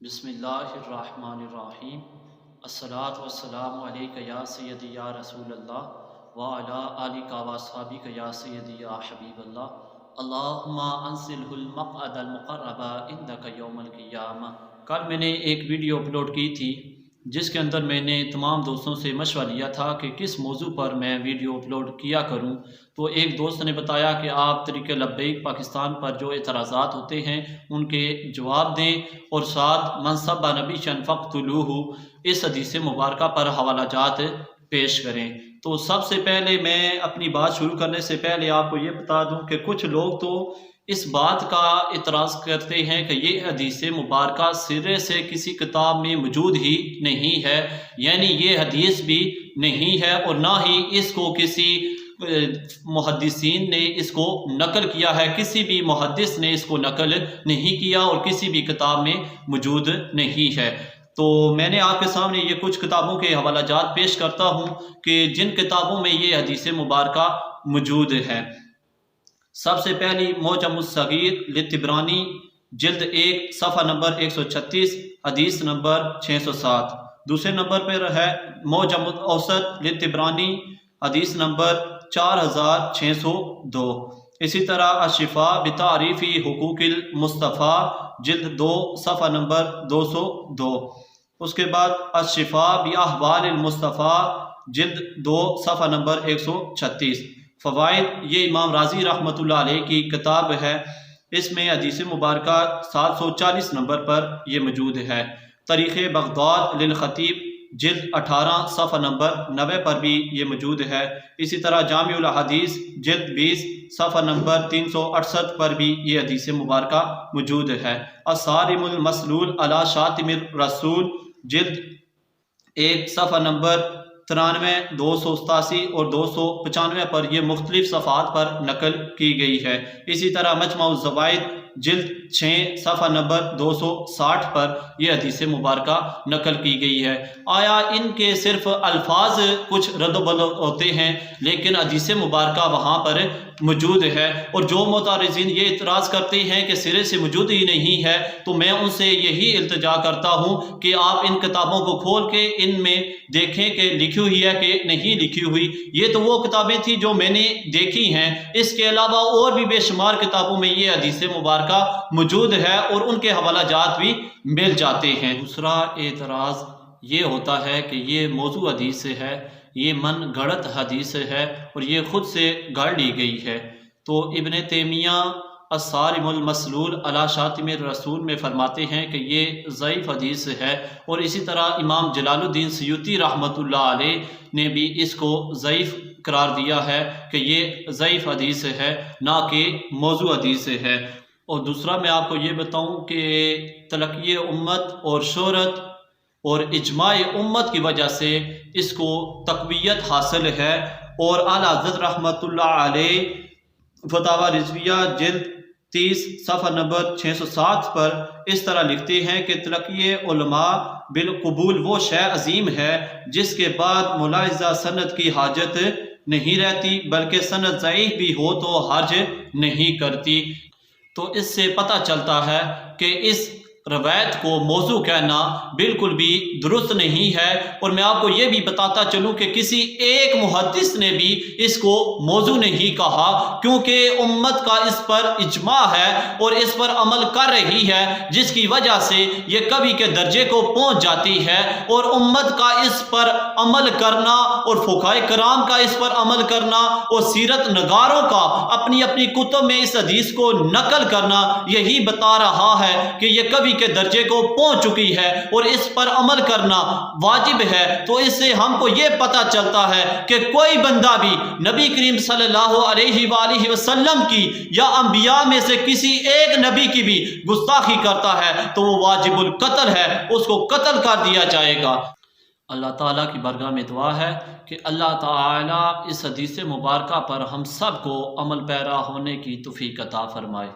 بسم اللہ الرحمن الرحیم۔ الصلاۃ والسلام علیک یا سیدی یا رسول اللہ وعلی آلک و اصحابک یا سیدی یا حبیب اللہ، اللہم انزلہ المقعد المقرب عندک یوم القیامہ۔ کل میں نے ایک ویڈیو اپلوڈ کی تھی جس کے اندر میں نے تمام دوستوں سے مشورہ لیا تھا کہ کس موضوع پر میں ویڈیو اپلوڈ کیا کروں، تو ایک دوست نے بتایا کہ آپ طریق لبیک پاکستان پر جو اعتراضات ہوتے ہیں ان کے جواب دیں اور ساتھ من سب نبی فاقتلوہ اس حدیث مبارکہ پر حوالہ جات پیش کریں۔ تو سب سے پہلے میں اپنی بات شروع کرنے سے پہلے آپ کو یہ بتا دوں کہ کچھ لوگ تو اس بات کا اعتراض کرتے ہیں کہ یہ حدیث مبارکہ سرے سے کسی کتاب میں موجود ہی نہیں ہے، یعنی یہ حدیث بھی نہیں ہے اور نہ ہی اس کو کسی محدثین نے اس کو نقل کیا ہے، کسی بھی محدث نے اس کو نقل نہیں کیا اور کسی بھی کتاب میں موجود نہیں ہے۔ تو میں نے آپ کے سامنے یہ کچھ کتابوں کے حوالہ جات پیش کرتا ہوں کہ جن کتابوں میں یہ حدیث مبارکہ موجود ہے۔ سب سے پہلی معجم الصغیر لطبرانی جلد 1 صفحہ نمبر 136 حدیث نمبر 607۔ دوسرے نمبر پر ہے معجم الاوسط لطبرانی حدیث نمبر 4602۔ اسی طرح الشفاء بتعریف حقوق المصطفیٰ جلد 2 صفحہ نمبر 202۔ اس کے بعد الشفاء باحوال المصطفیٰ جلد 2 صفحہ نمبر 136۔ فوائد، یہ امام رازی رحمۃ اللہ علیہ کی کتاب ہے، اس میں حدیث مبارکہ 740 نمبر پر یہ موجود ہے۔ تاریخ بغداد للخطیب جلد 18 صفحہ نمبر 90 پر بھی یہ موجود ہے۔ اسی طرح جامع الاحادیث جلد 20 صفحہ نمبر 368 پر بھی یہ حدیث مبارکہ موجود ہے۔ الصارم المسلول علی شاتم الرسول جلد 1 صفحہ نمبر 93، 287 اور 295 پر یہ مختلف صفحات پر نقل کی گئی ہے۔ اسی طرح مجمع الزوائد جلد 6 صفحہ نمبر 260 پر یہ حدیث مبارکہ نقل کی گئی ہے۔ آیا ان کے صرف الفاظ کچھ رد و بدل ہوتے ہیں، لیکن حدیث مبارکہ وہاں پر موجود ہے، اور جو معترضین یہ اعتراض کرتے ہیں کہ سرے سے موجود ہی نہیں ہے، تو میں ان سے یہی التجا کرتا ہوں کہ آپ ان کتابوں کو کھول کے ان میں دیکھیں کہ لکھی ہوئی ہے کہ نہیں لکھی ہوئی۔ یہ تو وہ کتابیں تھیں جو میں نے دیکھی ہیں، اس کے علاوہ اور بھی بے شمار کتابوں میں یہ حدیث مبارکہ موجود ہے اور ان کے حوالہ جات بھی مل جاتے ہیں۔ دوسرا اعتراض یہ ہوتا ہے کہ یہ موضوع حدیث ہے، یہ من گھڑت حدیث ہے اور یہ خود سے گھڑ لی گئی ہے۔ تو ابن تیمیہ الصارم المسلول علی شاتم الرسول میں فرماتے ہیں کہ یہ ضعیف حدیث ہے، اور اسی طرح امام جلال الدین سیوطی رحمۃ اللہ علیہ نے بھی اس کو ضعیف قرار دیا ہے کہ یہ ضعیف حدیث ہے، نہ کہ موضوع حدیث ہے۔ اور دوسرا میں آپ کو یہ بتاؤں کہ تلقی امت اور شہرت اور اجماع امت کی وجہ سے اس کو تقویت حاصل ہے، اور اعلیٰ حضرت رحمۃ اللہ علیہ فتاوی رضویہ جلد 30 صفحہ نمبر 607 پر اس طرح لکھتے ہیں کہ تلقی علماء بالقبول وہ شے عظیم ہے جس کے بعد ملاحظہ سند کی حاجت نہیں رہتی، بلکہ سند ضعیف بھی ہو تو حرج نہیں کرتی۔ تو اس سے پتہ چلتا ہے کہ اس روایت کو موضوع کہنا بالکل بھی درست نہیں ہے، اور میں آپ کو یہ بھی بتاتا چلوں کہ کسی ایک محدث نے بھی اس کو موضوع نہیں کہا، کیونکہ امت کا اس پر اجماع ہے اور اس پر عمل کر رہی ہے، جس کی وجہ سے یہ کبھی کے درجے کو پہنچ جاتی ہے، اور امت کا اس پر عمل کرنا اور فقہائے کرام کا اس پر عمل کرنا اور سیرت نگاروں کا اپنی اپنی کتب میں اس حدیث کو نقل کرنا یہی بتا رہا ہے کہ یہ کبھی کے درجے کو پہنچ چکی ہے اور اس پر عمل کرنا واجب ہے۔ تو اس سے ہم کو یہ پتہ چلتا ہے کہ کوئی بندہ بھی نبی کریم صلی اللہ علیہ وآلہ وسلم کی یا انبیاء میں سے کسی ایک نبی کی بھی گستاخی کرتا ہے تو وہ واجب القتل ہے، اس کو قتل کر دیا جائے گا۔ اللہ تعالیٰ کی بارگاہ میں دعا ہے کہ اللہ تعالیٰ اس حدیث مبارکہ پر ہم سب کو عمل پیرا ہونے کی توفیق عطا فرمائے۔